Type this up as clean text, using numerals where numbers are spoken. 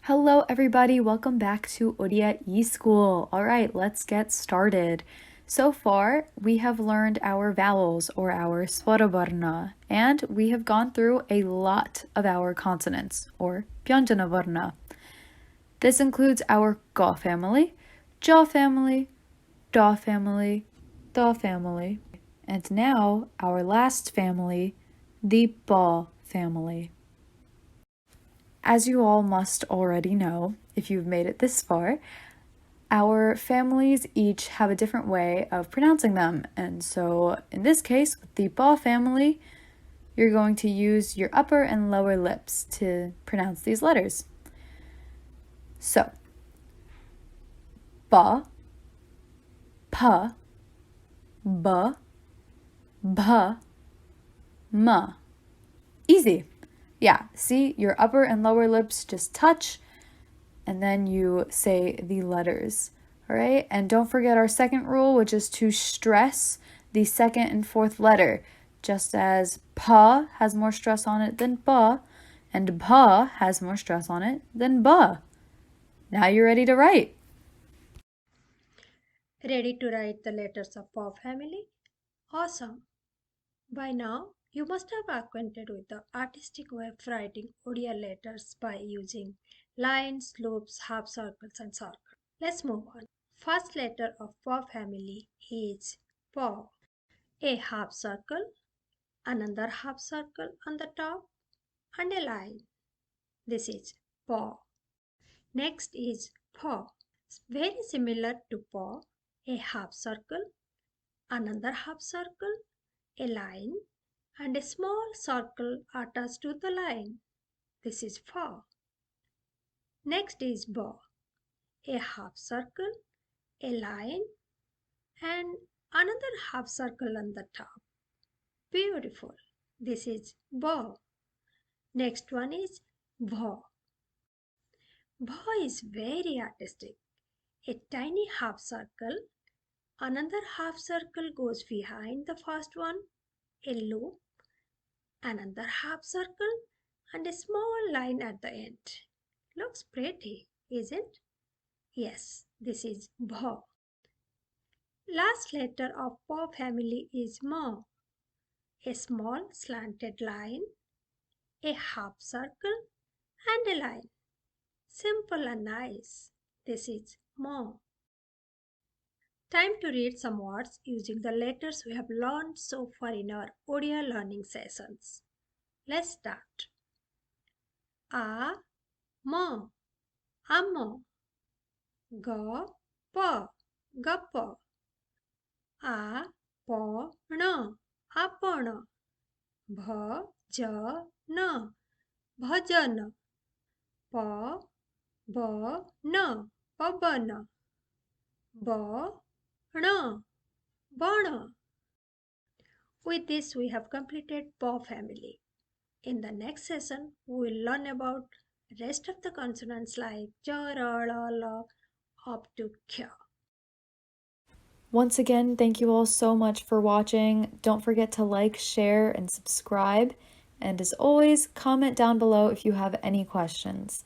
Hello everybody, welcome back to Odia eSchool. All right, let's get started. So far, we have learned our vowels or our swaravarna, and we have gone through a lot of our consonants or pyanjanavarna. This includes our ga family, ja family, da family, da family, and now our last family, the ba family. As you all must already know, if you've made it this far, our families each have a different way of pronouncing them. And so in this case, with the ba family, you're going to use your upper and lower lips to pronounce these letters. So, ba, pa, ba, bha, ma. Easy. Yeah, see, your upper and lower lips just touch, and then you say the letters. All right, and don't forget our second rule, which is to stress the second and fourth letter, just as pa has more stress on it than ba, and bha has more stress on it than ba. Now you're ready to write. Ready to write the letters of our family? Awesome! By now, you must have acquainted with the artistic way of writing Odia letters by using lines, loops, half circles, and circles. Let's move on. First letter of Pa family is Pa. A half circle, another half circle on the top, and a line. This is Pa. Next is Pa. Very similar to Pa. A half circle, another half circle, a line, and a small circle attached to the line. This is fa. Next is ba. A half circle, a line, and another half circle on the top. Beautiful. This is ba. Next one is bha. Bha is very artistic. A tiny half circle, another half circle goes behind the first one, a loop, another half circle, and a small line at the end. Looks pretty, isn't? Yes, this is Bha. Last letter of Pa family is Ma. A small slanted line, a half circle, and a line. Simple and nice. This is Ma. Time to read some words using the letters we have learned so far in our Odia learning sessions. Let's start. A, Ma, Amma. Ga, pa, gappa. A, pa, na, apana. Bha, ja, na, bhajan. Pa, ba, na, pabana. Ba, na, bana. With this, we have completed Pa family. In the next session, we will learn about rest of the consonants like ja, ra, la, la, up to kya. Once again, thank you all so much for watching. Don't forget to like, share, and subscribe. And as always, comment down below if you have any questions.